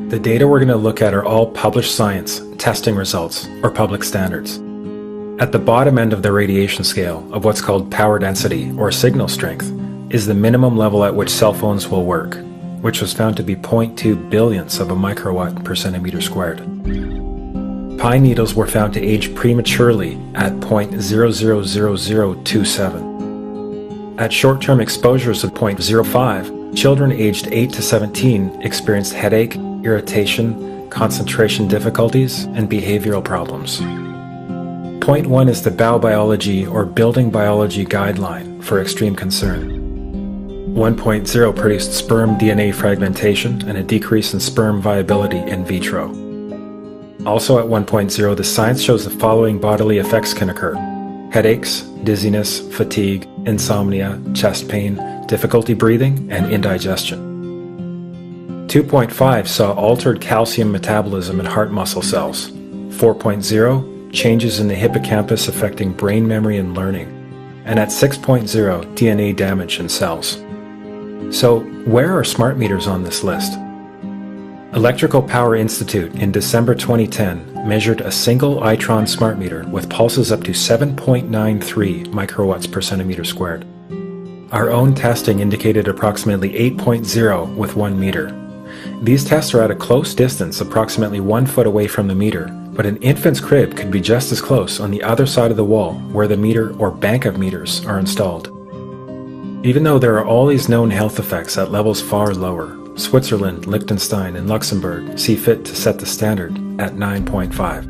The data we're going to look at are all published science, testing results, or public standards. At the bottom end of the radiation scale of what's called power density or signal strength is the minimum level at which cell phones will work, which was found to be 0.2 billionths of a microwatt per centimeter squared. Pine needles were found to age prematurely at 0.000027. At short-term exposures of 0.05, children aged 8 to 17 experienced headache, irritation, concentration difficulties, and behavioral problems. Point 1 is the Biobiology or Building Biology Guideline for extreme concern. 1.0 produced sperm DNA fragmentation and a decrease in sperm viability in vitro. Also at 1.0, the science shows the following bodily effects can occur: headaches, dizziness, fatigue, insomnia, chest pain, difficulty breathing, and indigestion. 2.5 saw altered calcium metabolism in heart muscle cells. 4.0, changes in the hippocampus affecting brain memory and learning. And at 6.0, DNA damage in cells. So, where are smart meters on this list? Electrical Power Institute in December 2010 measured a single Itron smart meter with pulses up to 7.93 microwatts per centimeter squared. Our own testing indicated approximately 8.0 with 1 meter. These tests are at a close distance, approximately 1 foot away from the meter, but an infant's crib could be just as close on the other side of the wall where the meter or bank of meters are installed. Even though there are all these known health effects at levels far lower, Switzerland, Liechtenstein, and Luxembourg see fit to set the standard at 9.5.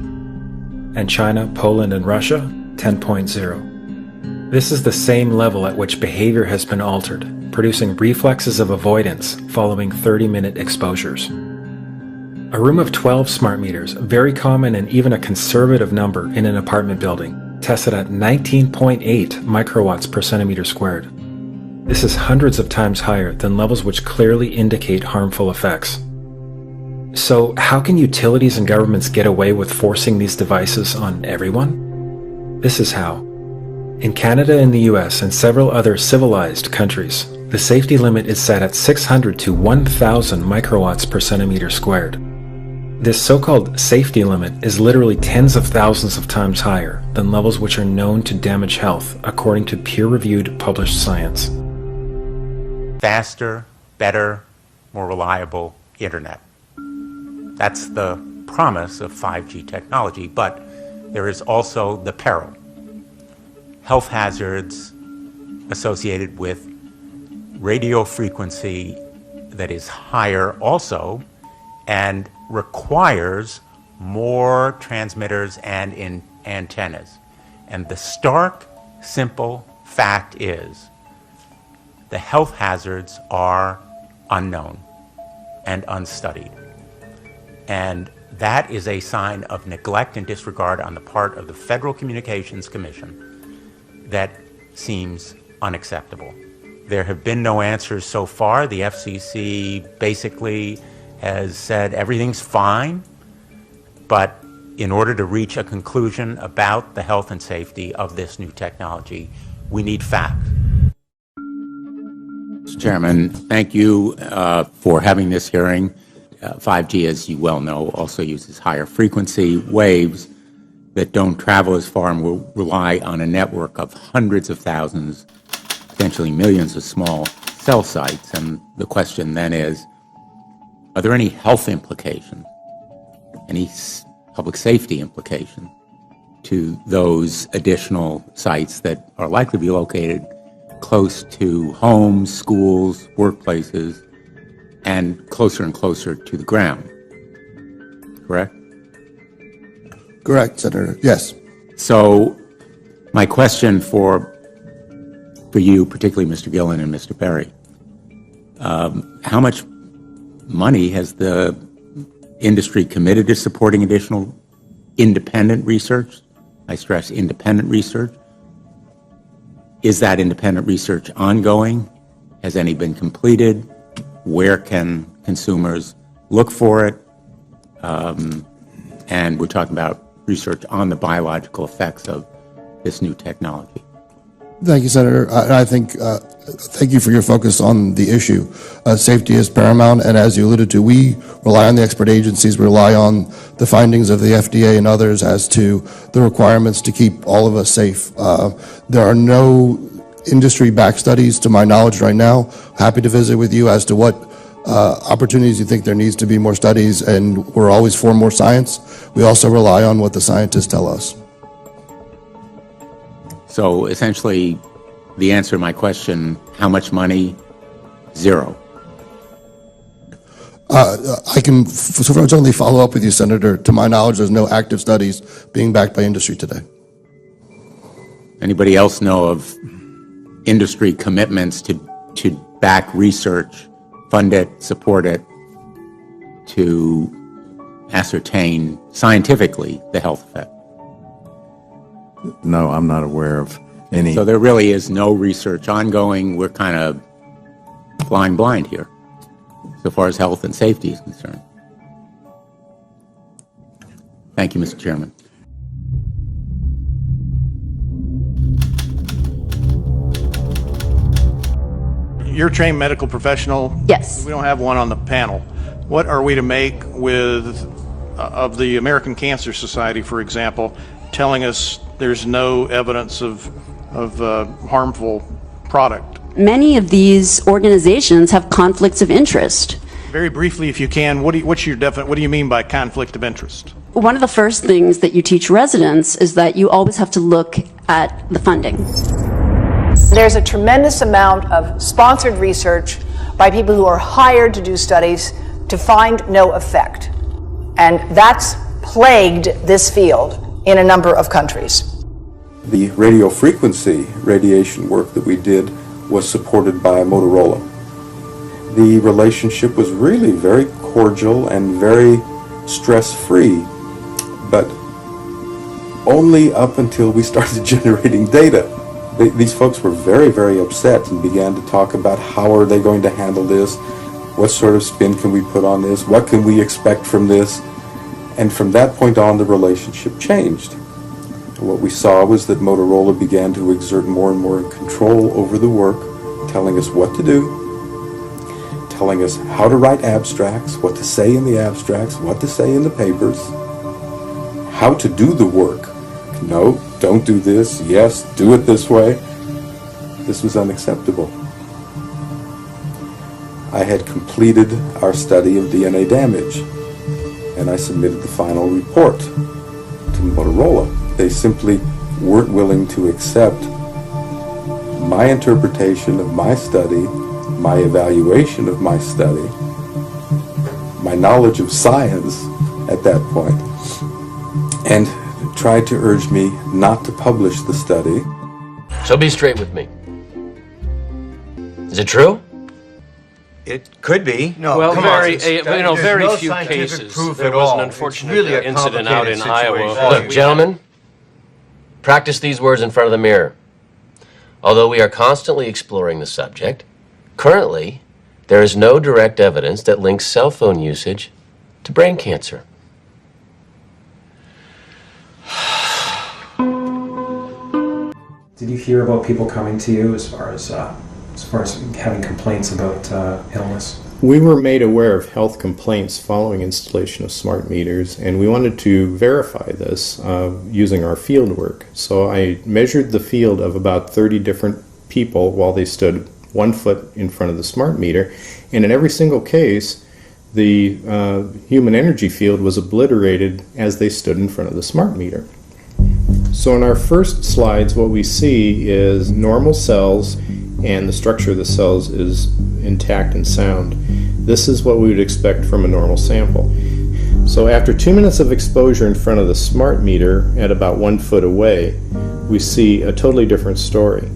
And China, Poland, and Russia, 10.0. This is the same level at which behavior has been altered, producing reflexes of avoidance following 30-minute exposures. A room of 12 smart meters, very common and even a conservative number in an apartment building, tested at 19.8 microwatts per centimeter squared. This is hundreds of times higher than levels which clearly indicate harmful effects. So, how can utilities and governments get away with forcing these devices on everyone? This is how. In Canada and the US and several other civilized countries, the safety limit is set at 600 to 1,000 microwatts per centimeter squared. This so-called safety limit is literally tens of thousands of times higher than levels which are known to damage health, according to peer-reviewed published science. Faster, better, more reliable internet. That's the promise of 5G technology, but there is also the peril. Health hazards associated with radio frequency that is higher also and requires more transmitters and antennas. And the stark, simple fact is the health hazards are unknown and unstudied. And that is a sign of neglect and disregard on the part of the Federal Communications Commission that seems unacceptable. There have been no answers so far. The FCC basically has said everything's fine, but in order to reach a conclusion about the health and safety of this new technology, we need facts. Mr. Chairman, thank you for having this hearing. 5G, as you well know, also uses higher frequency waves that don't travel as far and will rely on a network of hundreds of thousands, potentially millions of small cell sites. And the question then is, are there any health implications, any public safety implications to those additional sites that are likely to be located close to homes, schools, workplaces, and closer to the ground? Correct? Correct, Senator. Yes. So my question for you, particularly Mr. Gillen and Mr. Perry, how much money has the industry committed to supporting additional independent research? I stress independent research. Is that independent research ongoing? Has any been completed? Where can consumers look for it? And we're talking about research on the biological effects of this new technology. Thank you, Senator. I think, thank you for your focus on the issue. Safety is paramount, and as you alluded to, we rely on the expert agencies, we rely on the findings of the FDA and others as to the requirements to keep all of us safe. There are no industry-backed studies, to my knowledge right now. Happy to visit with you as to what opportunities you think there needs to be more studies, and we're always for more science. We also rely on what the scientists tell us. So essentially, the answer to my question, how much money? Zero. I can certainly follow up with you, Senator. To my knowledge, there's no active studies being backed by industry today. Anybody else know of industry commitments to back research, fund it, support it, to ascertain scientifically the health effect? No, I'm not aware of any. So there really is no research ongoing. We're kind of flying blind here, so far as health and safety is concerned. Thank you, Mr. Chairman. You're a trained medical professional. Yes. We don't have one on the panel. What are we to make with of the American Cancer Society, for example, telling us there's no evidence of harmful product? Many of these organizations have conflicts of interest. Very briefly, if you can, what do you mean by conflict of interest? One of the first things that you teach residents is that you always have to look at the funding. There's a tremendous amount of sponsored research by people who are hired to do studies to find no effect. And that's plagued this field in a number of countries. The radio frequency radiation work that we did was supported by Motorola. The relationship was really very cordial and very stress-free, but only up until we started generating data. These folks were very, very upset and began to talk about how are they going to handle this, what sort of spin can we put on this, what can we expect from this, and from that point on the relationship changed. What we saw was that Motorola began to exert more and more control over the work, telling us what to do, telling us how to write abstracts, what to say in the abstracts, what to say in the papers, how to do the work. No, don't do this. Yes, do it this way. This was unacceptable. I had completed our study of DNA damage, and I submitted the final report to Motorola. They simply weren't willing to accept my interpretation of my study, my evaluation of my study, my knowledge of science at that point, and tried to urge me not to publish the study. So be straight with me. Is it true? It could be. No, well, come very, on, very no few scientific cases. proof There at was an all. unfortunate It's really a incident out in complicated Iowa. situation. Look, gentlemen, practice these words in front of the mirror. Although we are constantly exploring the subject, currently there is no direct evidence that links cell phone usage to brain cancer. Did you hear about people coming to you as far as having complaints about illness? We were made aware of health complaints following installation of smart meters, and we wanted to verify this using our field work. So I measured the field of about 30 different people while they stood 1 foot in front of the smart meter, and in every single case, the human energy field was obliterated as they stood in front of the smart meter. So in our first slides, what we see is normal cells, and the structure of the cells is intact and sound. This is what we would expect from a normal sample. So after 2 minutes of exposure in front of the smart meter at about 1 foot away, we see a totally different story.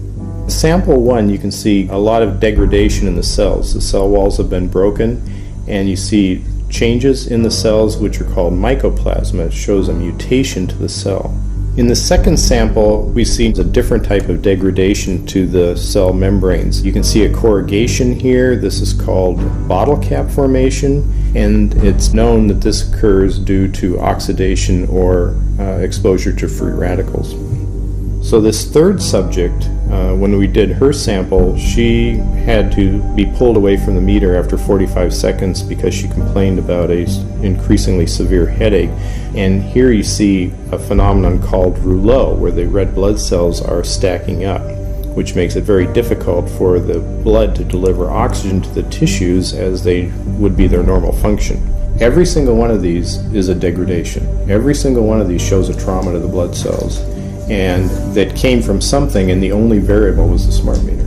Sample 1, you can see a lot of degradation in the cells. The cell walls have been broken, and you see changes in the cells which are called mycoplasma. It shows a mutation to the cell. In the second sample, we see a different type of degradation to the cell membranes. You can see a corrugation here. This is called bottle cap formation, and it's known that this occurs due to oxidation or exposure to free radicals. So this third subject, when we did her sample, she had to be pulled away from the meter after 45 seconds because she complained about a increasingly severe headache. And here you see a phenomenon called rouleau, where the red blood cells are stacking up, which makes it very difficult for the blood to deliver oxygen to the tissues as they would be their normal function. Every single one of these is a degradation. Every single one of these shows a trauma to the blood cells, and that came from something, and the only variable was the smart meter.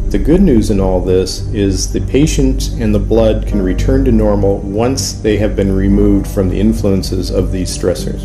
The good news in all this is the patient and the blood can return to normal once they have been removed from the influences of these stressors.